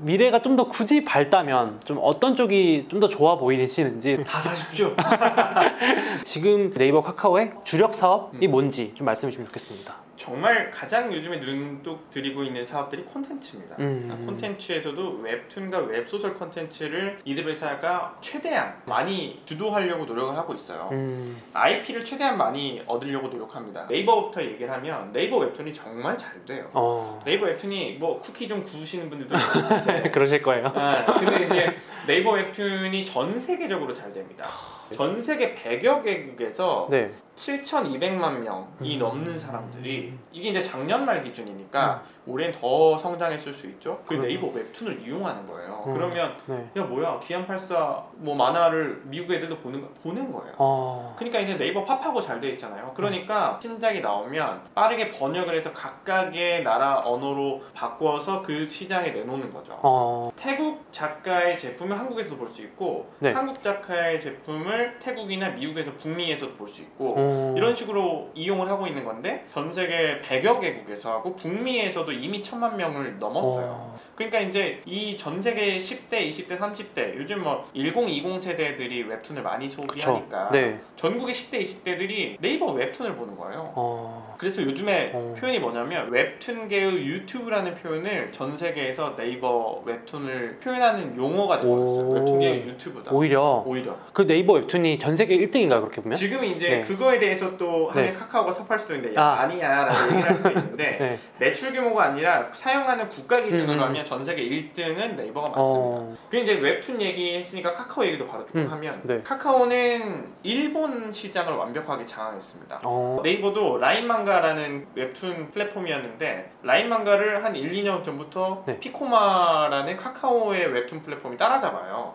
미래가 좀 더 굳이 밝다면 좀 어떤 쪽이 좀 더 좋아 보이시는지 다 사십시오. 지금 네이버 카카오의 주력 사업이 뭔지 좀 말씀해 주시면 좋겠습니다. 정말 가장 요즘에 눈독 들이고 있는 사업들이 콘텐츠입니다. 콘텐츠에서도 웹툰과 웹소설 콘텐츠를 이들 회사가 최대한 많이 주도하려고 노력을 하고 있어요. IP를 최대한 많이 얻으려고 노력합니다. 네이버부터 얘기를 하면 네이버 웹툰이 정말 잘 돼요. 네이버 웹툰이 뭐 쿠키 좀 구우시는 분들도 있는데 그러실 거예요. 근데 이제 네이버 웹툰이 전 세계적으로 잘 됩니다. 전 세계 100여 개국에서 네. 7,200만 명이 넘는 사람들이, 이게 이제 작년 말 기준이니까 올해는 더 성장했을 수 있죠. 그 네이버 웹툰을 이용하는 거예요. 그러면 네. 야 뭐야 기안84 뭐 만화를 미국 애들도 보는 거예요. 그러니까 이제 네이버 팝하고 잘 돼 있잖아요. 그러니까 신작이 나오면 빠르게 번역을 해서 각각의 나라 언어로 바꿔서 그 시장에 내놓는 거죠. 태국 작가의 제품을 한국에서도 볼 수 있고, 네. 한국 작가의 제품을 태국이나 미국에서 북미에서도 볼 수 있고, 이런 식으로 이용을 하고 있는 건데 전 세계 100여 개국에서 하고 북미에서도 이미 1,000만 명을 넘었어요. 그러니까 이제 이 전 세계 10대, 20대, 30대, 요즘 뭐 1020 세대들이 웹툰을 많이 소비하니까 네. 전국의 10대, 20대들이 네이버 웹툰을 보는 거예요. 그래서 요즘에 표현이 뭐냐면 웹툰계의 유튜브라는 표현을 전 세계에서 네이버 웹툰을 표현하는 용어가 되어버렸어요. 웹툰계의 유튜브다. 오히려 그 네이버 웹툰이 전 세계 1등인가요, 그렇게 보면? 지금은 이제 네. 그거에 대해서 또 하면 네. 카카오가 섭할 수도 있는데 아니야 라고 얘기를 할 수도 있는데 네. 매출 규모가 아니라 사용하는 국가 기준으로 하면 전 세계 1등은 네이버가 맞습니다. 그 이제 웹툰 얘기했으니까 카카오 얘기도 바로 조금 하면 네. 카카오는 일본 시장을 완벽하게 장악했습니다. 네이버도 라인망가라는 웹툰 플랫폼이었는데 라인망가를 한 1, 2년 전부터 네. 피코마라는 카카오의 웹툰 플랫폼이 따라잡아요.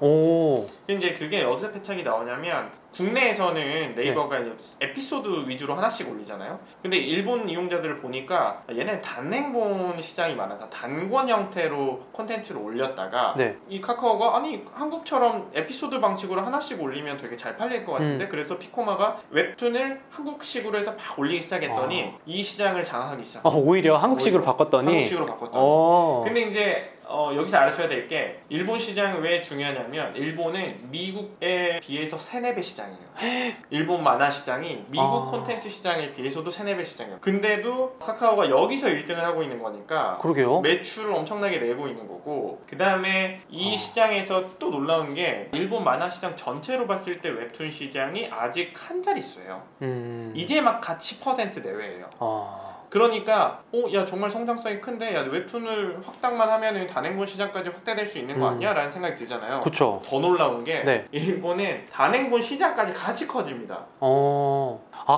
이제 그게 어디서 패착이 나오냐면 국내에서는 네이버가 이제 에피소드 위주로 하나씩 올리잖아요. 근데 일본 이용자들을 보니까 얘네는 단행본 시장이 많아서 단권 형태로 콘텐츠를 올렸다가 이 카카오가 아니 한국처럼 에피소드 방식으로 하나씩 올리면 되게 잘 팔릴 것 같은데 그래서 피코마가 웹툰을 한국식으로 해서 막 올리기 시작했더니 이 시장을 장악하기 시작해요. 오히려 한국식으로 바꿨더니 한국식으로 바꿨더니 근데 이제 여기서 알아셔야 될 게 일본 시장이 왜 중요하냐면 일본은 미국에 비해서 3-4배 시장이에요. 일본 만화 시장이 미국 콘텐츠 시장에 비해서도 3-4배 시장이에요. 근데도 카카오가 여기서 1등을 하고 있는 거니까 그러게요. 매출을 엄청나게 내고 있는 거고, 그 다음에 이 시장에서 또 놀라운 게 일본 만화 시장 전체로 봤을 때 웹툰 시장이 아직 한 자릿수예요. 이제 막 갓 10% 내외예요. 그러니까 야 정말 성장성이 큰데 야 웹툰을 확장만 하면은 단행본 시장까지 확대될 수 있는 거 아니야? 라는 생각이 들잖아요. 그쵸. 더 놀라운 게 일본은 단행본 시장까지 같이 커집니다.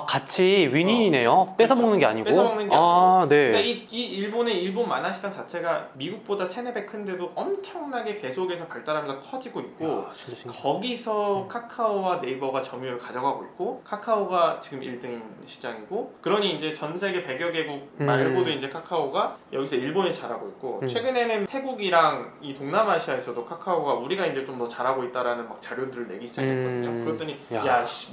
같이 윈윈이네요. 뺏어먹는 게 아니고. 뺏어먹는 게 아니고. 네. 그러니까 이 일본의 일본 만화 시장 자체가 미국보다 3-4배 큰데도 엄청나게 계속해서 발달하면서 커지고 있고, 거기서 카카오와 네이버가 점유율을 가져가고 있고, 카카오가 지금 1등인 시장이고, 그러니 이제 전 세계 100여 개국 말고도 이제 카카오가 여기서 일본이 잘하고 있고, 최근에는 태국이랑 이 동남아시아에서도 카카오가 우리가 이제 좀 더 잘하고 있다라는 막 자료들을 내기 시작했거든요. 그랬더니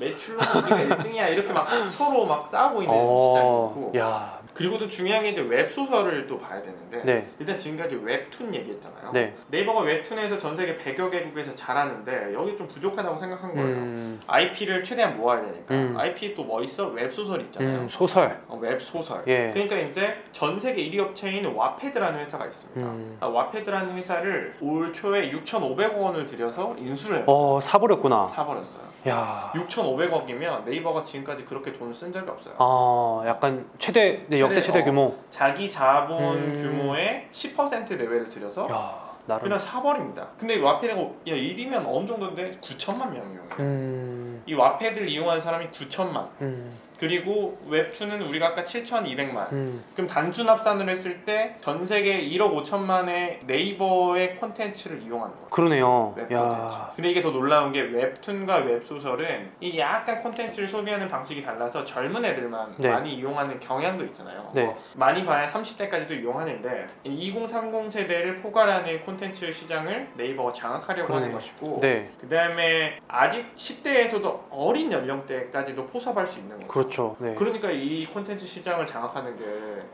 매출로 우리가 1등이야 이렇게 막 서로 막 싸우고 있는 시장이고. 그리고 또 중요한 게 이제 웹소설을 또 봐야 되는데 일단 지금까지 웹툰 얘기했잖아요. 네이버가 웹툰에서 전 세계 100여 개국에서 잘하는데 여기 좀 부족하다고 생각한 거예요. IP를 최대한 모아야 되니까. IP 또 뭐 있어? 웹소설 있잖아요. 소설. 웹소설. 그러니까 이제 전 세계 1위 업체인 와패드라는 회사가 있습니다. 와패드라는 회사를 올 초에 6,500억 원을 들여서 인수를 했어요. 사버렸구나. 사버렸어요. 6,500억이면 네이버가 지금까지 그렇게 돈을 쓴 적이 없어요. 약간 역대 최대 규모. 자기 자본 규모의 10% 내외를 들여서 그냥 사버립니다. 근데 와패드가 일이면 어느 정도인데 9천만 명이 이용해요. 이 와패드를 이용하는 사람이 9천만. 그리고 웹툰은 우리가 아까 7,200만. 그럼 단순 합산을 했을 때 전 세계 1억 5천만의 네이버의 콘텐츠를 이용하는 거예요. 그러네요. 웹 콘텐츠. 근데 이게 더 놀라운 게 웹툰과 웹소설은 이 약간 콘텐츠를 소비하는 방식이 달라서 젊은 애들만 많이 이용하는 경향도 있잖아요. 많이 봐야 30대까지도 이용하는데 2030 세대를 포괄하는 콘텐츠 시장을 네이버가 장악하려고 하는 것이고, 그 다음에 아직 10대에서도 어린 연령대까지도 포섭할 수 있는 거죠. 그렇죠. 네. 그러니까 이 콘텐츠 시장을 장악하는 게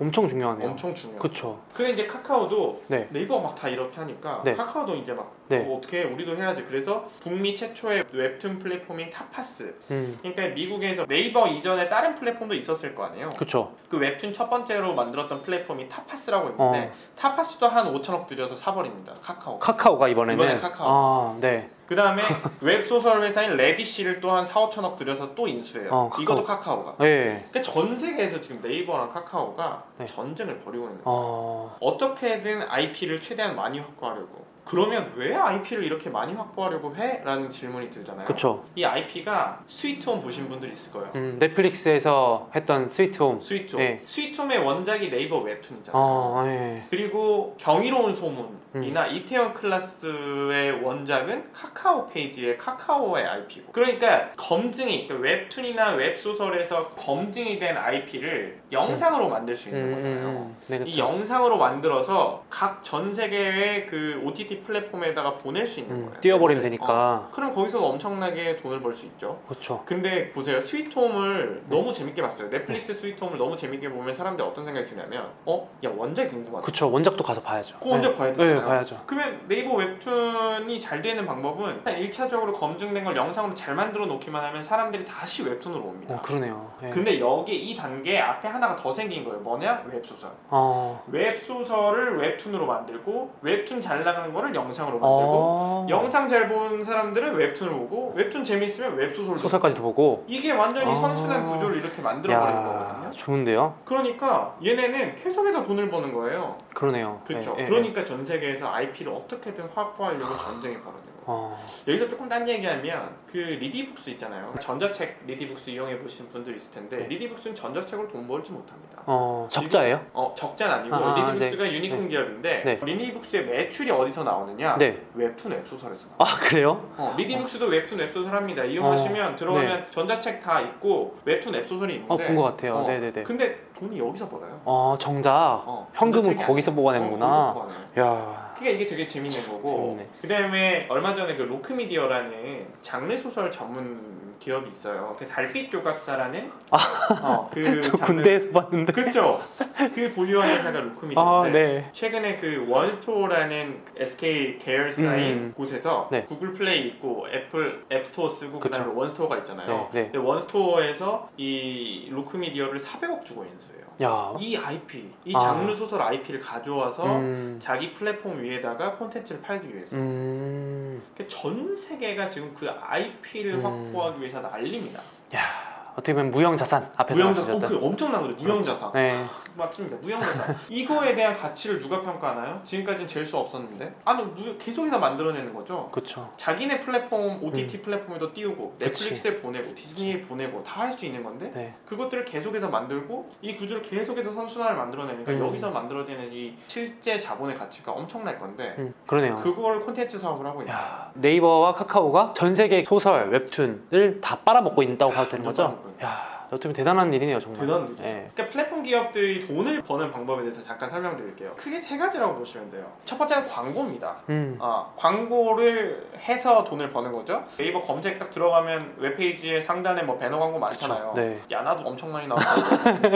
엄청 중요하네요. 엄청 중요해요. 그렇죠. 근데 이제 카카오도 네. 네이버가 막 다 이렇게 하니까 네. 카카오도 이제 막 네. 어떻게 우리도 해야지. 그래서 북미 최초의 웹툰 플랫폼인 타파스. 그러니까 미국에서 네이버 이전에 다른 플랫폼도 있었을 거 아니에요. 그렇죠. 그 웹툰 첫 번째로 만들었던 플랫폼이 타파스라고 있는데 타파스도 한 5천억 들여서 사버립니다. 카카오가 이번에는. 이번에 카카오. 아, 네. 그 다음에 웹소설 회사인 레디시를 또 한 4, 5천억 들여서 또 인수해요. 이것도 카카오가. 네. 그러니까 전 세계에서 지금 네이버랑 카카오가 네. 전쟁을 벌이고 있는 거예요. 어떻게든 IP를 최대한 많이 확보하려고. 그러면 왜 IP를 이렇게 많이 확보하려고 해? 라는 질문이 들잖아요. 그렇죠. 이 IP가 스위트홈 보신 분들 있을 거예요. 넷플릭스에서 했던 스위트홈. 스위트홈. 네. 스위트홈의 원작이 네이버 웹툰이잖아요. 네. 그리고 경이로운 소문이나 이태원 클라스의 원작은 카카오 페이지의 카카오의 IP고. 그러니까 검증이, 그러니까 웹툰이나 웹소설에서 검증이 된 IP를 영상으로 만들 수 있는 거잖아요. 네, 그렇죠. 이 영상으로 만들어서 각 전 세계의 그 OTT 플랫폼에다가 보낼 수 있는 거예요. 띄워버리면 되니까. 그럼 거기서 엄청나게 돈을 벌 수 있죠. 그렇죠. 근데 보세요. 스위트홈을 너무 재밌게 봤어요. 넷플릭스 스위트홈을 너무 재밌게 보면 사람들이 어떤 생각이 드냐면 야 원작이 궁금하다. 그렇죠. 원작도 가서 봐야죠. 그 원작 봐야 되잖아요. 네, 봐야죠. 그러면 네이버 웹툰이 잘 되는 방법은 1차적으로 검증된 걸 영상으로 잘 만들어 놓기만 하면 사람들이 다시 웹툰으로 옵니다. 그러네요. 네. 근데 여기 이 단계 앞에 하나가 더 생긴 거예요. 뭐냐? 웹소설. 웹소설을 웹툰으로 만들고 웹툰 잘 나가는 거를 영상으로 만들고 영상 잘 본 사람들은 웹툰을 보고 웹툰 재밌으면 웹소설도 소설까지도 보고. 이게 완전히 선순환 구조를 이렇게 만들어 버리는 거거든요. 좋은데요? 그러니까 얘네는 계속해서 돈을 버는 거예요. 그러네요. 그렇죠. 네, 그러니까 전 세계에서 IP를 어떻게든 확보하려고 전쟁이 벌어지는 거예요. 여기서 조금 딴 얘기하면 그 리디북스 있잖아요. 전자책 리디북스 이용해 보시는 분들 있을 텐데 리디북스는 전자책으로 돈 벌지 못합니다. 적자예요? 적자는 아니고 리디북스가 네. 유니콘 기업인데 네. 리디북스의 매출이 어디서 나오느냐? 네. 웹툰 웹소설에서 나와요. 그래요? 리디북스도 웹툰 웹소설 합니다. 이용하시면 들어가면 전자책 다 있고 웹툰 웹소설이 있는데 본 것 같아요. 네네네. 근데 돈이 여기서 벌어요. 정작 현금은 거기서 뽑아내는구나. 거기서 뽑아내요. 야. 그게 이게 되게 재밌는 거고. 재밌네. 그다음에 얼마 전에 그 로크미디어라는 장르 소설 전문 기업이 있어요. 그 달빛 조각사라는 그 저 군대에서 봤는데. 그렇죠. 그 보유한 회사가 로크미디어인데 네. 최근에 그 원스토어라는 SK 계열사인 곳에서 네. 구글 플레이 있고 애플 앱스토어 쓰고 그다음에 원스토어가 있잖아요. 네. 근데 원스토어에서 이 로크미디어를 400억 주고 인수해요. 야. 이 IP, 이 장르 소설 IP를 가져와서 자기 플랫폼 위에다가 콘텐츠를 팔기 위해서. 그러니까 전 세계가 지금 그 IP를 확보하기 위해서 난립니다. 야. 어떻게 보면 무형자산 앞에서 무형자산, 그 엄청난 거죠. 무형자산. 네. 맞습니다. 무형자산. 이거에 대한 가치를 누가 평가하나요? 지금까지는 잴 수 없었는데. 계속해서 만들어내는 거죠. 그렇죠. 자기네 플랫폼, OTT 플랫폼에도 띄우고 넷플릭스에 보내고 디즈니에 보내고 다 할 수 있는 건데 네. 그것들을 계속해서 만들고 이 구조를 계속해서 선순환을 만들어내니까 여기서 만들어지는 이 실제 자본의 가치가 엄청날 건데 그러네요. 그걸 콘텐츠 사업을 하고 있는 야, 네이버와 카카오가 전 세계 소설, 웹툰을 다 빨아먹고 있다고 봐도 되는 거죠? 야, 어떻게 보면 대단한 일이네요, 정말. 대단한 일이죠. 네. 그러니까 플랫폼 기업들이 돈을 버는 방법에 대해서 잠깐 설명드릴게요. 크게 세 가지라고 보시면 돼요. 첫 번째는 광고입니다. 광고를 해서 돈을 버는 거죠. 네이버 검색 딱 들어가면 웹페이지에 상단에 뭐 배너 광고 많잖아요. 네. 야나도 엄청 많이 나오고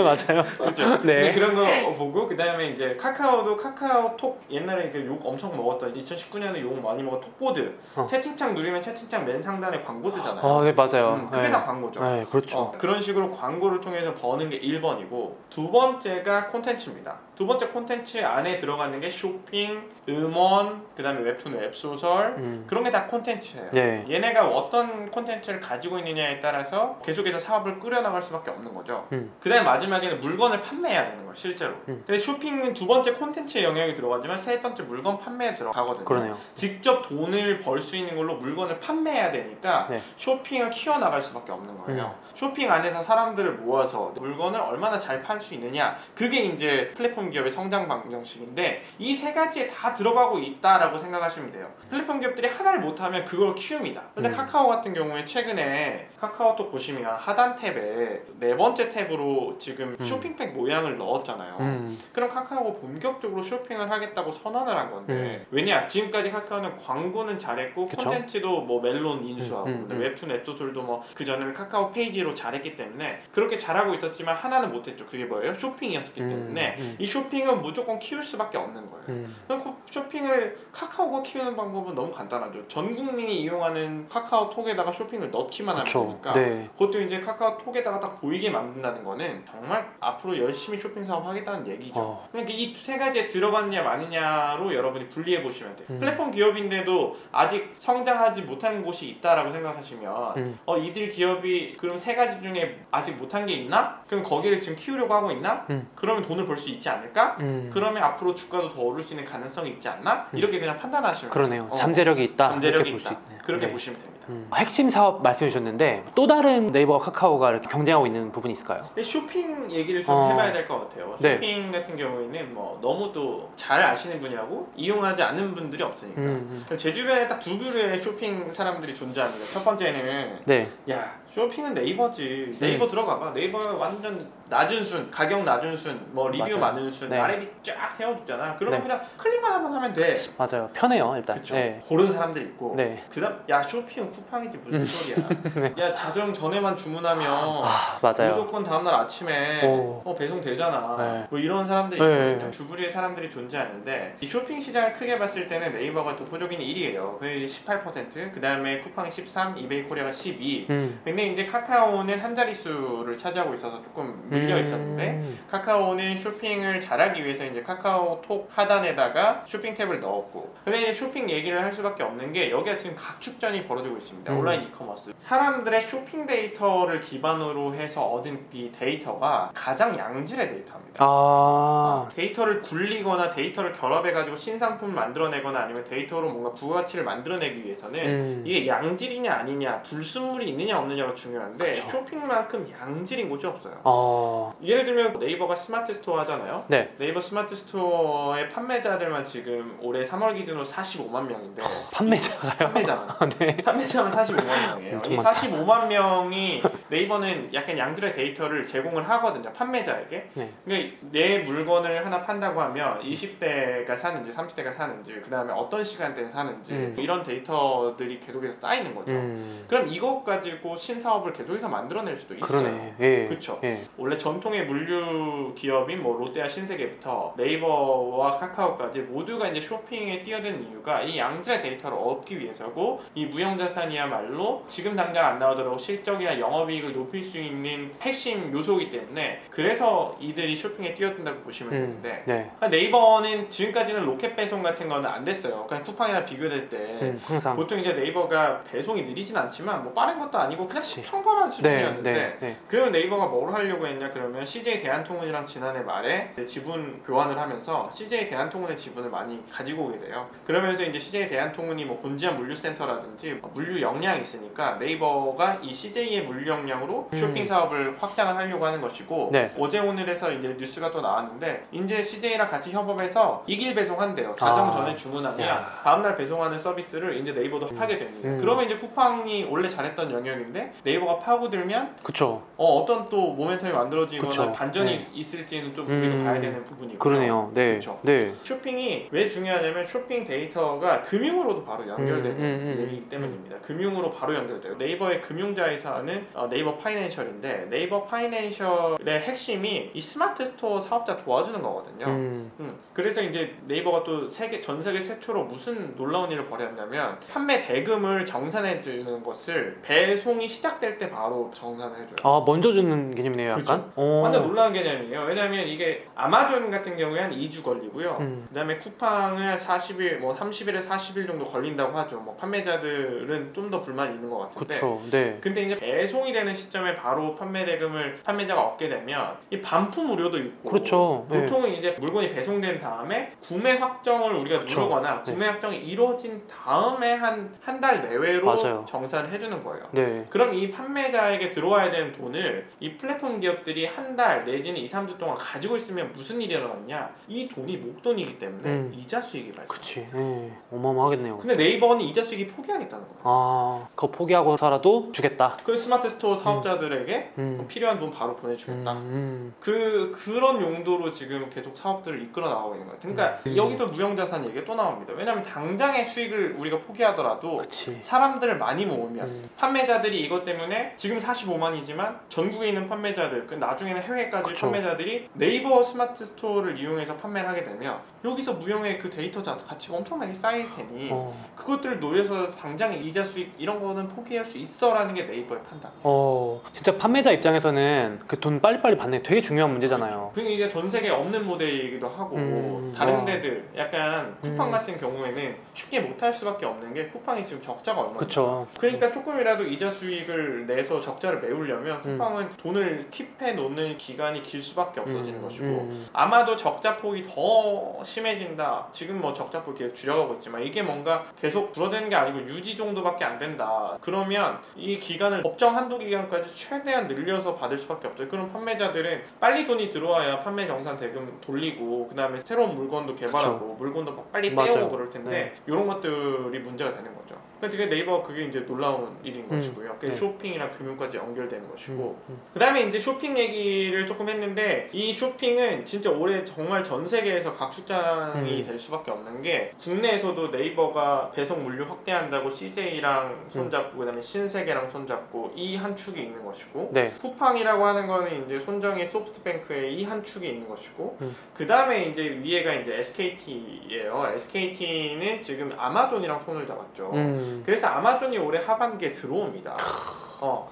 맞아요. 그렇죠. 네. 그런 거 보고 그다음에 이제 카카오도 카카오톡 옛날에 욕 엄청 먹었던 2019년에 욕 많이 먹은 톡보드 채팅창 누르면 채팅창 맨 상단에 광고 뜨잖아요. 네, 맞아요. 그게 네. 다 광고죠. 네, 그렇죠. 그런 식으로 광고를 통해서 버는 게 1번이고 두 번째가 콘텐츠입니다. 두 번째 콘텐츠 안에 들어가는 게 쇼핑, 음원, 그 다음에 웹툰, 웹소설 그런 게 다 콘텐츠예요. 네. 얘네가 어떤 콘텐츠를 가지고 있느냐에 따라서 계속해서 사업을 꾸려나갈 수밖에 없는 거죠. 그 다음에 마지막에는 물건을 판매해야 되는 거예요, 실제로. 근데 쇼핑은 두 번째 콘텐츠의 영역이 들어가지만 세 번째 물건 판매에 들어가거든요. 그러네요. 직접 돈을 벌 수 있는 걸로 물건을 판매해야 되니까 네. 쇼핑을 키워나갈 수밖에 없는 거예요. 쇼핑 안에서 사람들을 모아서 물건을 얼마나 잘 팔 수 있느냐, 그게 이제 플랫폼 플랫폼 기업의 성장 방정식인데 이 세 가지에 다 들어가고 있다라고 생각하시면 돼요. 플랫폼 기업들이 하나를 못하면 그걸 키웁니다. 근데 카카오 같은 경우에 최근에 카카오톡 보시면 하단 탭에 네 번째 탭으로 지금 쇼핑백 모양을 넣었잖아요. 그럼 카카오가 본격적으로 쇼핑을 하겠다고 선언을 한 건데 왜냐? 지금까지 카카오는 광고는 잘했고 그쵸? 콘텐츠도 뭐 멜론 인수하고 웹툰 앱소설도 뭐 그 전에는 카카오 페이지로 잘했기 때문에 그렇게 잘하고 있었지만 하나는 못했죠. 그게 뭐예요? 쇼핑이었기 때문에 이 쇼핑은 무조건 키울 수밖에 없는 거예요. 그럼 쇼핑을 카카오가 키우는 방법은 너무 간단하죠. 전 국민이 이용하는 카카오톡에다가 쇼핑을 넣기만 하면 그쵸. 되니까 네. 그것도 이제 카카오톡에다가 딱 보이게 만든다는 거는 정말 앞으로 열심히 쇼핑 사업 하겠다는 얘기죠. 그러니까 이 세 가지에 들어갔냐 마느냐로 여러분이 분리해 보시면 돼요. 플랫폼 기업인데도 아직 성장하지 못한 곳이 있다라고 생각하시면 이들 기업이 그럼 세 가지 중에 아직 못한 게 있나? 그럼 거기를 지금 키우려고 하고 있나? 그러면 돈을 벌 수 있지 않을까? 그러면 앞으로 주가도 더 오를 수 있는 가능성이 있지 않나? 이렇게 그냥 판단하시면 그러네요. 돼요. 잠재력이 있다. 잠재력이 이렇게 볼 있다. 수 있네요. 그렇게 네. 보시면 됩니다. 핵심 사업 말씀해 주셨는데 또 다른 네이버와 카카오가 이렇게 경쟁하고 있는 부분이 있을까요? 근데 쇼핑 얘기를 좀 해봐야 될 것 같아요. 네. 쇼핑 같은 경우에는 뭐 너무 또 잘 아시는 분야고 이용하지 않은 분들이 없으니까 제 주변에 딱 두 그루의 쇼핑 사람들이 존재합니다. 첫 번째는 네. 야 쇼핑은 네이버지. 네이버 들어가봐. 네이버 완전 낮은 순, 가격 낮은 순, 뭐 리뷰 맞아요. 많은 순, 네. 나래비 쫙 세워주잖아. 그러면 네. 그냥 클릭만 한번 하면 돼. 맞아요. 편해요, 일단. 그쵸? 네. 고른 사람들 있고. 네. 그다음 야 쇼핑은 쿠팡이지 무슨 소리야. 야 자정 전에만 주문하면 맞아요. 무조건 다음날 아침에 배송 되잖아. 네. 뭐 이런 사람들이 네. 있거든요. 두 부류의 사람들이 존재하는데 이 쇼핑 시장을 크게 봤을 때는 네이버가 독보적인 1위예요. 그게 18%, 그 다음에 쿠팡이 13, 이베이코리아가 12. 근데 이제 카카오는 한 자릿수를 차지하고 있어서 조금 밀려 있었는데 카카오는 쇼핑을 잘하기 위해서 이제 카카오톡 하단에다가 쇼핑 탭을 넣었고 근데 이제 쇼핑 얘기를 할 수밖에 없는 게 여기가 지금 각축전이 벌어지고 있습니다. 온라인 이커머스 사람들의 쇼핑 데이터를 기반으로 해서 얻은 이 데이터가 가장 양질의 데이터입니다. 데이터를 굴리거나 데이터를 결합해가지고 신상품을 만들어내거나 아니면 데이터로 뭔가 부가가치를 만들어내기 위해서는 이게 양질이냐 아니냐 불순물이 있느냐 없느냐가 중요한데 그쵸. 쇼핑만큼 양질인 곳이 없어요. 예를 들면 네이버가 스마트 스토어 하잖아요. 네. 네이버 스마트 스토어의 판매자들만 지금 올해 3월 기준으로 45만 명인데 판매자가요? 네. 판매자만 45만 명이에요. 이 많다. 45만 명이 네이버는 약간 양질의 데이터를 제공을 하거든요. 판매자에게. 네. 그러니까 내 물건을 하나 판다고 하면 20대가 사는지 30대가 사는지 그 다음에 어떤 시간대에 사는지 이런 데이터들이 계속해서 쌓이는 거죠. 그럼 이것 가지고 신사업을 계속해서 만들어낼 수도 있어요. 그러네. 예. 그렇죠. 예. 원래 전통의 물류 기업인 뭐 롯데와 신세계부터 네이버와 카카오까지 모두가 이제 쇼핑에 뛰어든 이유가 이 양질의 데이터를 얻기 위해서고 이 무형자산이야말로 지금 당장 안 나오더라도 실적이나 영업이익을 높일 수 있는 핵심 요소이기 때문에 그래서 이들이 쇼핑에 뛰어든다고 보시면 되는데 네. 네이버는 지금까지는 로켓 배송 같은 거는 안 됐어요. 그냥 쿠팡이랑 비교될 때 항상 보통 이제 네이버가 배송이 느리진 않지만 뭐 빠른 것도 아니고 그냥 그치. 평범한 수준이었는데 네. 그러면 네이버가 뭘 하려고 했냐 그러면 CJ 대한통운이랑 지난해 말에 지분 교환을 하면서 CJ 대한통운의 지분을 많이 가지고 오게 돼요. 그러면서 이제 CJ 대한통운이 뭐 본지한 물류센터라든지 물류 역량이 있으니까 네이버가 이 CJ의 물류 역량으로 쇼핑 사업을 확장을 하려고 하는 것이고 네. 어제 오늘에서 이제 뉴스가 또 나왔는데 이제 CJ랑 같이 협업해서 이길 배송한대요. 자정 전에 주문하면 다음날 배송하는 서비스를 이제 네이버도 하게 됩니다. 그러면 이제 쿠팡이 원래 잘했던 영역인데 네이버가 파고들면 그쵸. 어떤 또 모멘텀이 만들어지거나 그쵸. 반전이 있을지는 좀 우리가 봐야 되는 부분이고요. 그러네요. 네. 그쵸. 네. 쇼핑이 왜 중요하냐면 쇼핑 데이터가 금융으로도 바로 연결되는 얘기이기 때문입니다. 금융으로 바로 연결돼요. 네이버의 금융자회사는 네이버 파이낸셜인데 네이버 파이낸셜의 핵심이 이 스마트 스토어 사업자 도와주는 거거든요. 그래서 이제 네이버가 또 전 세계 최초로 무슨 놀라운 일을 벌였냐면 판매 대금을 정산해 주는 것을 배송이 시작될 때 바로 정산을 해줘요. 먼저 주는 개념이네요, 약간. 완전 놀라운 개념이에요. 왜냐면 이게 아마존 같은 경우에 한 2주 걸리고요. 그 다음에 쿠팡은 40일, 뭐 30일에 40일 정도 걸린다고 하죠. 뭐 판매자들은 좀 더 불만이 있는 것 같은데. 그쵸. 네. 근데 이제 배송이 확정되는 시점에 바로 판매 대금을 판매자가 얻게 되면 이 반품 우려도 있고 그렇죠. 네. 보통은 이제 물건이 배송된 다음에 구매 확정을 우리가 그쵸. 누르거나 네. 구매 확정이 이루어진 다음에 한 달 내외로 맞아요. 정산을 해주는 거예요. 네. 그럼 이 판매자에게 들어와야 되는 돈을 이 플랫폼 기업들이 한 달 내지는 2, 3주 동안 가지고 있으면 무슨 일이 일어났냐? 이 돈이 목돈이기 때문에 이자 수익이 발생. 그치. 네. 어마어마하겠네요. 근데 네이버는 이자 수익이 포기하겠다는 거예요. 아, 그거 포기하고서라도 주겠다. 그 스마트 스토어 사업자들에게 필요한 돈 바로 보내주겠다. 그런 용도로 지금 계속 사업들을 이끌어 나가고 있는 거예요. 그러니까 여기도 무형자산 얘기가 또 나옵니다. 왜냐하면 당장의 수익을 우리가 포기하더라도 그치. 사람들을 많이 모으면 판매자들이 이것 때문에 지금 45만이지만 전국에 있는 판매자들, 그 나중에는 해외까지 그쵸. 판매자들이 네이버 스마트 스토어를 이용해서 판매를 하게 되면 여기서 무형의 그 데이터 가치가 엄청나게 쌓일 테니 그것들을 노려서 당장의 이자 수익 이런 거는 포기할 수 있어라는 게 네이버의 판단. 진짜 판매자 입장에서는 그 돈 빨리빨리 받는 게 되게 중요한 문제잖아요. 그게 이제 전 세계에 없는 모델이기도 하고 다른 데들 약간 쿠팡 같은 경우에는 쉽게 못할 수밖에 없는 게 쿠팡이 지금 적자가 얼마나 그쵸. 그러니까 조금이라도 이자 수익을 내서 적자를 메우려면 쿠팡은 돈을 킵해 놓는 기간이 길 수밖에 없어지는 것이고 아마도 적자 폭이 더 심해진다. 지금 뭐 적자 폭이 계속 줄여가고 있지만 이게 뭔가 계속 줄어드는 게 아니고 유지 정도밖에 안 된다. 그러면 이 기간을 법정 한도 기간까지 최대한 늘려서 받을 수밖에 없어요. 그럼 판매자들은 빨리 돈이 들어와야 판매 정산 대금 돌리고 그 다음에 새로운 물건도 개발하고 물건도 빨리 맞아요. 떼오고 그럴 텐데 이런 것들이 문제가 되는 거죠. 그러니까 되게 네이버 그게 이제 놀라운 일인 것이고요. 그게 쇼핑이랑 금융까지 연결되는 것이고 그 다음에 이제 쇼핑 얘기를 조금 했는데 이 쇼핑은 진짜 올해 정말 전 세계에서 각축장이 될 수밖에 없는 게 국내에서도 네이버가 배송 물류 확대한다고 CJ랑 손잡고 그 다음에 신세계랑 손잡고 이 한 축이 있는 것이고 네. 쿠팡이라고 하는 거는 이제 손정의 소프트뱅크의 이 한 축이 있는 것이고 그 다음에 이제 위에가 이제 SKT예요. SKT는 지금 아마존이랑 손을 잡았죠. 그래서 아마존이 올해 하반기에 들어옵니다.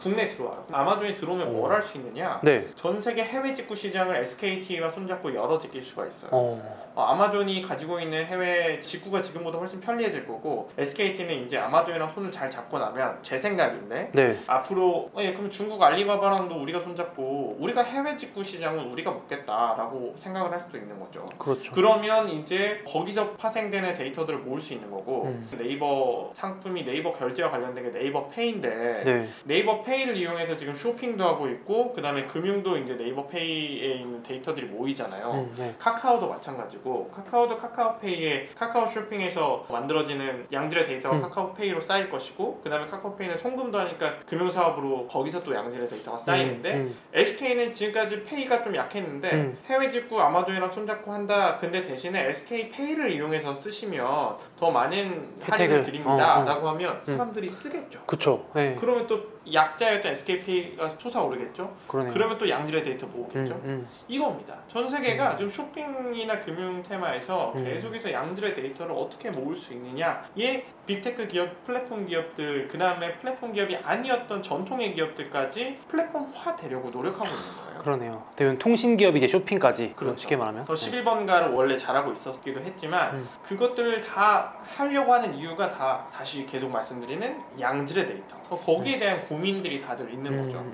국내에 들어와요. 아마존이 들어오면 뭘 할 수 있느냐? 네. 전 세계 해외 직구 시장을 SKT와 손잡고 열어 제낄 수가 있어요. 아마존이 가지고 있는 해외 직구가 지금보다 훨씬 편리해질 거고 SKT는 이제 아마존이랑 손을 잘 잡고 나면 제 생각인데 네. 앞으로 그럼 중국 알리바바랑도 우리가 손잡고 우리가 해외 직구 시장은 우리가 먹겠다라고 생각을 할 수도 있는 거죠. 그렇죠. 그러면 이제 거기서 파생되는 데이터들을 모을 수 있는 거고 네이버 상품이 네이버 결제와 관련된 게 네이버 페이인데 네. 네이버 페이를 이용해서 지금 쇼핑도 하고 있고 그 다음에 금융도 이제 네이버 페이에 있는 데이터들이 모이잖아요. 네. 카카오도 마찬가지고 카카오도 카카오페이에 카카오 쇼핑에서 만들어지는 양질의 데이터가 카카오페이로 쌓일 것이고 그 다음에 카카오페이는 송금도 하니까 금융사업으로 거기서 또 양질의 데이터가 쌓이는데 SK는 지금까지 페이가 좀 약했는데 해외 직구 아마존이랑 손잡고 한다. 근데 대신에 SK페이를 이용해서 쓰시면 더 많은 할인을 드립니다 라고 하면 사람들이 쓰겠죠. 그쵸. 네. 그러면 또 약자였던 SK페이가 솟아오르겠죠. 그러네요. 그러면 또 양질의 데이터 모으겠죠. 이겁니다. 전 세계가 지금 쇼핑이나 금융 테마에서 계속해서 양질의 데이터를 어떻게 모을 수 있느냐에 빅테크 기업, 플랫폼 기업들, 그 다음에 플랫폼 기업이 아니었던 전통의 기업들까지 플랫폼화 되려고 노력하고 있는 거예요. 그러네요. 대부분 통신 기업이 이제 쇼핑까지 그렇죠. 쉽게 말하면. 더 11번가를 원래 잘하고 있었기도 했지만 그것들을 다 하려고 하는 이유가 다시 계속 말씀드리는 양질의 데이터. 거기에 대한 고민들이 다들 있는 거죠.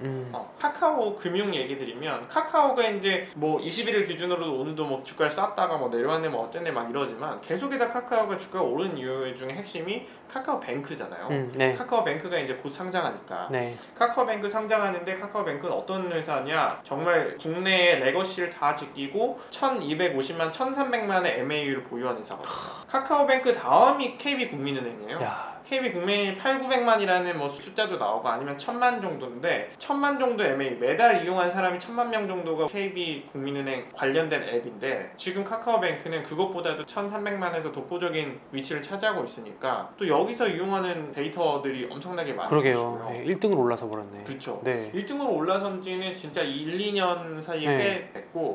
카카오 금융 얘기 드리면 카카오가 이제 뭐 21일 기준으로도 오늘도 뭐 주가를 쌌다가 뭐 내려왔네 뭐 어쨌네 막 이러지만 계속해서 카카오가 주가가 오른 이유 중에 핵심이 카카오뱅크잖아요. 네. 카카오뱅크가 이제 곧 상장하니까. 네. 카카오뱅크 상장하는데 카카오뱅크는 어떤 회사냐? 정말 국내에 레거시를 다 제끼고 1250만, 1300만의 MAU를 보유한 회사거든요. 카카오뱅크 다음이 KB국민은행이에요. 야. KB국민이 8,900만이라는 뭐 숫자도 나오고 아니면 1,000만 정도인데 1,000만 정도 MAU 매달 이용한 사람이 1,000만 명 정도가 KB국민은행 관련된 앱인데 지금 카카오뱅크는 그것보다도 1,300만에서 독보적인 위치를 차지하고 있으니까 또 여기서 이용하는 데이터들이 엄청나게 많은 그러게요. 것이고요. 네, 1등으로 올라서 버렸네. 그렇죠. 네. 1등으로 올라선 지는 진짜 1, 2년 사이에 꽤 됐고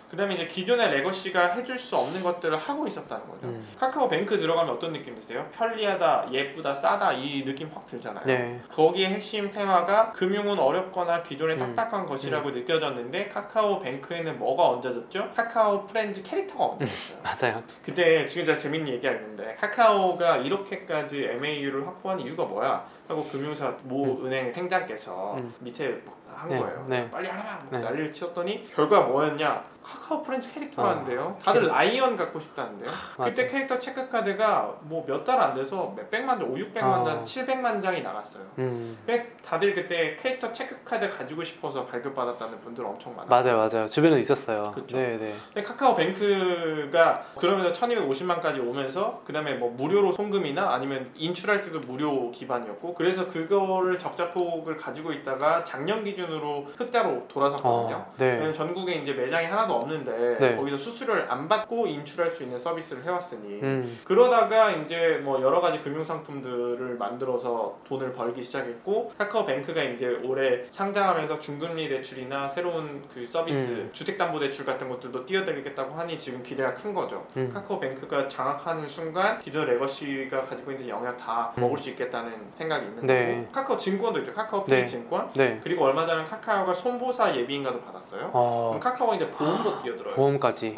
그 다음에 이제 기존의 레거시가 해줄 수 없는 것들을 하고 있었다는 거죠. 카카오뱅크 들어가면 어떤 느낌 드세요? 편리하다, 예쁘다, 싸다 이 느낌 확 들잖아요. 네. 거기에 핵심 핵심 테마가 금융은 어렵거나 기존에 딱딱한 것이라고 음. 느껴졌는데 카카오뱅크에는 뭐가 얹어졌죠? 카카오 프렌즈 캐릭터가 얹어졌어요. 맞아요. 그때 지금 제가 재밌는 얘기가 있는데 카카오가 이렇게까지 MAU를 확보한 이유가 뭐야? 하고 금융사 모 은행 행장께서 밑에 한 네, 거예요. 네. 빨리 하라! 네. 난리를 치웠더니 결과가 뭐였냐? 카카오 프렌즈 캐릭터라는데요. 다들 라이언 갖고 싶다는데요. 그때 맞아. 캐릭터 체크카드가 뭐 몇 달 안 돼서 몇백만 장, 5, 600만 장, 700만 장이 나갔어요. 근데 다들 그때 캐릭터 체크카드 가지고 싶어서 발급받았다는 분들 엄청 많았어요. 맞아요. 주변에 있었어요. 그쵸. 네. 근데 카카오뱅크가 그러면서 1250만까지 오면서 그 다음에 뭐 무료로 송금이나 아니면 인출할 때도 무료 기반이었고 그래서 그거를 적자폭을 가지고 있다가 작년 기준으로 흑자로 돌아섰거든요. 네. 왜냐면 전국에 이제 매장이 하나도 없는데 네. 거기서 수수료를 안 받고 인출할 수 있는 서비스를 해왔으니 음. 그러다가 이제 뭐 여러 가지 금융 상품들을 만들어서 돈을 벌기 시작했고 카카오뱅크가 이제 올해 상장하면서 중금리 대출이나 새로운 그 서비스 주택담보대출 같은 것들도 뛰어들겠다고 하니 지금 기대가 큰 거죠. 카카오뱅크가 장악하는 순간 기존 레거시가 가지고 있는 영역 다 먹을 수 있겠다는 생각이 있는 네. 거고 카카오 증권도 있죠. 카카오페이 네. 증권 네. 그리고 얼마 전에 카카오가 손보사 예비인가도 받았어요. 그럼 카카오가 이제 보험도 뛰어들어요. 보험까지.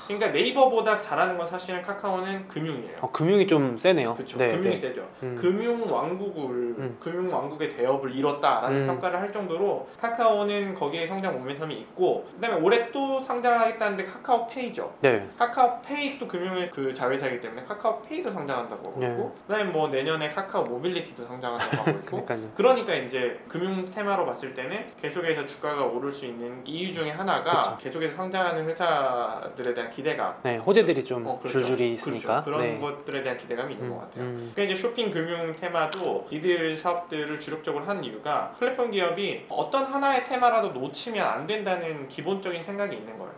그러니까 네이버보다 잘하는 건 사실은 카카오는 금융이에요. 금융이 좀 세네요. 그렇죠. 네, 금융이 네. 세죠. 금융 왕국의 대업을 이뤘다라는 평가를 할 정도로 카카오는 거기에 성장 모멘텀이 있고 그다음에 올해 또 상장하겠다는데 카카오페이죠. 네. 카카오페이도 금융의 그 자회사이기 때문에 카카오페이도 상장한다고 하고 있고 그다음에 뭐 내년에 카카오 모빌리티도 상장한다고 하고 있고 그러니까 이제 금융 테마로 봤을 때는 계속해서 주가가 오를 수 있는 이유 중에 하나가 계속해서 상장하는 회사들에 대한 기대감. 네, 호재들이 좀 그렇죠. 줄줄이 있으니까. 그렇죠. 그런 것들에 대한 기대감이 있는 것 같아요. 그러니까 이제 쇼핑 금융 테마도 이들 사업들을 주력적으로 한 이유가 플랫폼 기업이 어떤 하나의 테마라도 놓치면 안 된다는 기본적인 생각이 있는 거예요.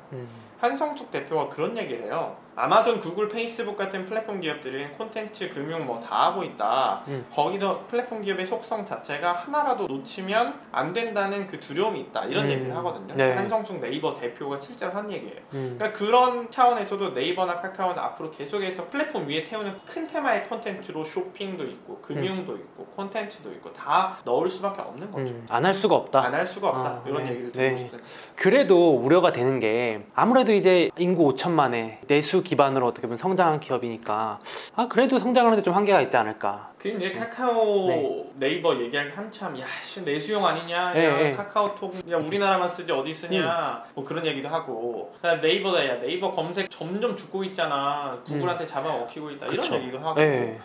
한성숙 대표가 그런 얘기를 해요. 아마존, 구글, 페이스북 같은 플랫폼 기업들은 콘텐츠, 금융 뭐 다 하고 있다. 거기서 플랫폼 기업의 속성 자체가 하나라도 놓치면 안 된다는 그 두려움이 있다. 이런 얘기를 하거든요. 네. 한성숙 네이버 대표가 실제로 한 얘기예요. 그러니까 그런 차원에서도 네이버나 카카오는 앞으로 계속해서 플랫폼 위에 태우는 큰 테마의 콘텐츠로 쇼핑도 있고 금융도 있고 콘텐츠도 있고 다 넣을 수밖에 없는 거죠. 안 할 수가 없다. 안 할 수가 없다. 이런 얘기를 드리고 싶어요. 그래도 우려가 되는 게 아무래도 이제 인구 5천만의 내수 기반으로 어떻게 보면 성장한 기업이니까 그래도 성장하는데 좀 한계가 있지 않을까. 그 이제 카카오 네이버 얘기할 때 한참 내수용 아니냐, 야 카카오톡 야 우리나라만 쓰지 어디 쓰냐 뭐 그런 얘기도 하고 네이버 검색 점점 죽고 있잖아 구글한테 잡아먹히고 있다 이런 얘기도 하고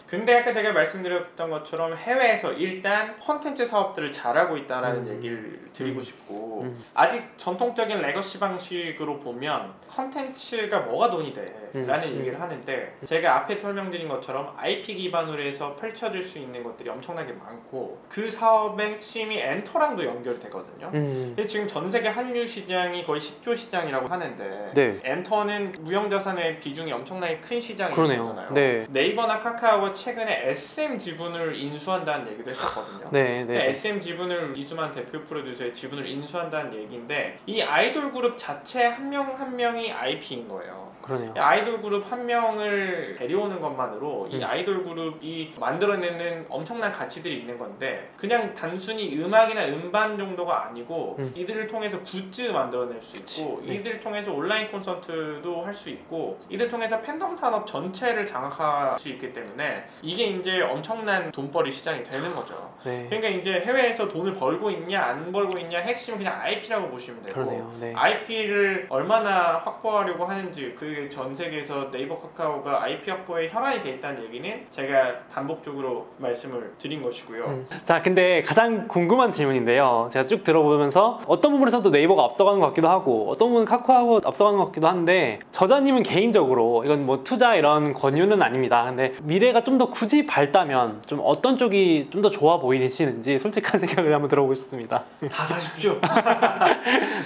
근데 아까 제가 말씀드렸던 것처럼 해외에서 일단 콘텐츠 사업들을 잘하고 있다라는 얘기를 드리고 싶고 아직 전통적인 레거시 방식으로 보면 콘텐츠가 뭐가 돈이 돼 라는 얘기를 하는데 제가 앞에 설명드린 것처럼 IP 기반으로 해서 펼쳐질 수 있는 것들이 엄청나게 많고 그 사업의 핵심이 엔터랑도 연결되거든요. 근데 지금 전 세계 한류 시장이 거의 10조 시장이라고 하는데 엔터는 무형자산의 비중이 엄청나게 큰 시장인 거잖아요. 네이버나 카카오가 최근에 SM 지분을 인수한다는 얘기도 했었거든요. SM 지분을 이수만 대표 프로듀서의 지분을 인수한다는 얘기인데 이 아이돌 그룹 자체 한 명 한 명이 IP인 거예요. 아이돌 그룹 한 명을 데려오는 것만으로 이 아이돌 그룹이 만들어내는 엄청난 가치들이 있는 건데 그냥 단순히 음악이나 음반 정도가 아니고 이들을 통해서 굿즈 만들어낼 수 있고 이들을 통해서 온라인 콘서트도 할 수 있고 이들을 통해서 팬덤 산업 전체를 장악할 수 있기 때문에 이게 이제 엄청난 돈벌이 시장이 되는 거죠. 그러니까 이제 해외에서 돈을 벌고 있냐 안 벌고 있냐 핵심은 그냥 IP라고 보시면 되고 IP를 얼마나 확보하려고 하는지 그 전 세계에서 네이버 카카오가 IP 확보에 혈안이 돼 있다는 얘기는 제가 반복적으로 말씀을 드린 것이고요. 자, 근데 가장 궁금한 질문인데요. 제가 쭉 들어보면서 어떤 부분에서도 네이버가 앞서가는 것 같기도 하고 어떤 부분은 카카오가 앞서가는 것 같기도 한데 저자님은 개인적으로 이건 뭐 투자 이런 권유는 아닙니다. 근데 미래가 좀 더 굳이 밝다면 좀 어떤 쪽이 좀 더 좋아 보이시는지 솔직한 생각을 한번 들어보고 싶습니다. 다 사십시오.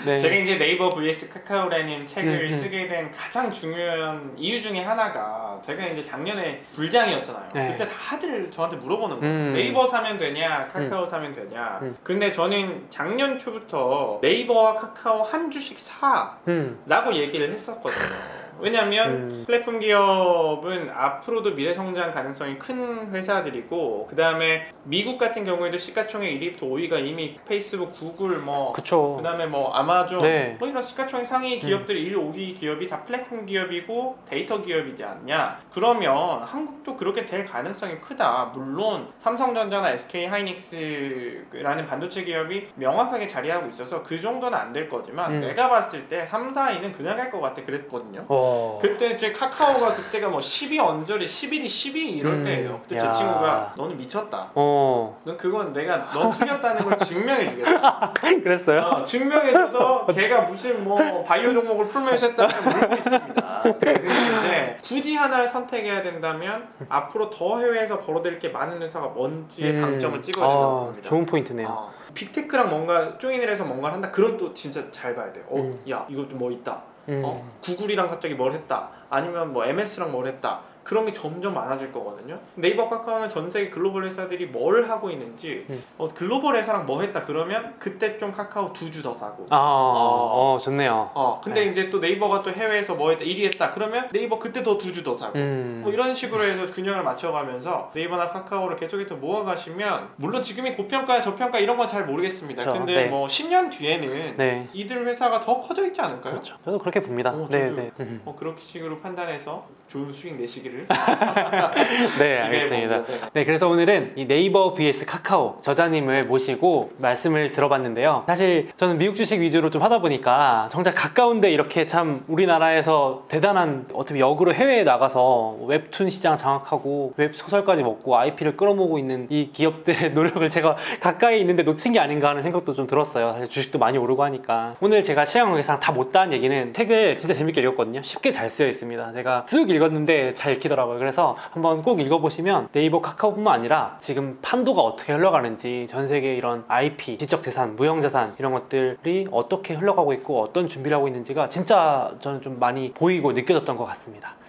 제가 이제 네이버 vs 카카오라는 책을 쓰게 된 가장 중요한 이유 중에 하나가 제가 이제 작년에 불장이었잖아요. 그때 다들 저한테 물어보는 거예요. 네이버 사면 되냐 카카오 사면 되냐. 근데 저는 작년 초부터 네이버와 카카오 한 주씩 사라고 얘기를 했었거든요. 왜냐하면 플랫폼 기업은 앞으로도 미래 성장 가능성이 큰 회사들이고, 그 다음에 미국 같은 경우에도 시가총액 1위부터 5위가 이미 페이스북, 구글, 뭐 그쵸. 그다음에 뭐 아마존, 네. 뭐 이런 시가총액 상위 기업들 1위, 5위 기업이 다 플랫폼 기업이고 데이터 기업이지 않냐? 그러면 한국도 그렇게 될 가능성이 크다. 물론 삼성전자나 SK 하이닉스라는 반도체 기업이 명확하게 자리하고 있어서 그 정도는 안 될 거지만 내가 봤을 때 3, 4위는 그냥 갈 것 같아 그랬거든요. 그때 제 카카오가 그때가 뭐 10위 언저리, 11위, 12위 이럴 때예요. 그때 제 야. 친구가 너는 미쳤다. 넌 그건 내가 넌 틀렸다는 걸 증명해주겠다. 그랬어요? 증명해줘서 걔가 무슨 뭐 바이오 종목을 풀면서 했다고 물고 있습니다. 그래서 이제 굳이 하나를 선택해야 된다면 앞으로 더 해외에서 벌어들일 게 많은 회사가 뭔지에 방점을 찍어야 된다고 봅니다. 좋은 포인트네요. 빅테크랑 뭔가 조인을 해서 뭔가를 한다. 그럼 또 진짜 잘 봐야 돼요. 야 이것도 뭐 있다. 구글이랑 갑자기 뭘 했다. 아니면 뭐 MS랑 뭘 했다. 그런 게 점점 많아질 거거든요. 네이버, 카카오는 전 세계 글로벌 회사들이 뭘 하고 있는지 글로벌 회사랑 뭐 했다 그러면 그때 좀 카카오 2주 더 사고. 좋네요. 근데 네. 이제 또 네이버가 또 해외에서 뭐 했다 1위 했다 그러면 네이버 그때 더 2주 더 사고. 뭐 이런 식으로 해서 균형을 맞춰가면서 네이버나 카카오를 계속해서 모아가시면, 물론 지금이 고평가 저평가 이런 건 잘 모르겠습니다. 그렇죠. 근데 네. 뭐 10년 뒤에는 네. 이들 회사가 더 커져 있지 않을까요? 그렇죠. 저도 그렇게 봅니다. 저도 네. 그렇게 식으로 판단해서 좋은 수익 내시기를. 네, 알겠습니다. 네, 그래서 오늘은 이 네이버 vs 카카오 저자님을 모시고 말씀을 들어봤는데요. 사실 저는 미국 주식 위주로 좀 하다 보니까 정작 가까운데 이렇게 참 우리나라에서 대단한 어떻게 역으로 해외에 나가서 웹툰 시장 장악하고 웹 소설까지 먹고 IP를 끌어모으고 있는 이 기업들의 노력을 제가 가까이 있는데 놓친 게 아닌가 하는 생각도 좀 들었어요. 사실 주식도 많이 오르고 하니까. 오늘 제가 시장 관계상 다 못다한 얘기는, 책을 진짜 재밌게 읽었거든요. 쉽게 잘 쓰여 있습니다. 제가 쓱 읽었는데 잘 읽히더라고요. 그래서 한번 꼭 읽어보시면 네이버, 카카오뿐만 아니라 지금 판도가 어떻게 흘러가는지, 전 세계 이런 IP, 지적재산, 무형자산 이런 것들이 어떻게 흘러가고 있고 어떤 준비를 하고 있는지가 진짜 저는 좀 많이 보이고 느껴졌던 것 같습니다.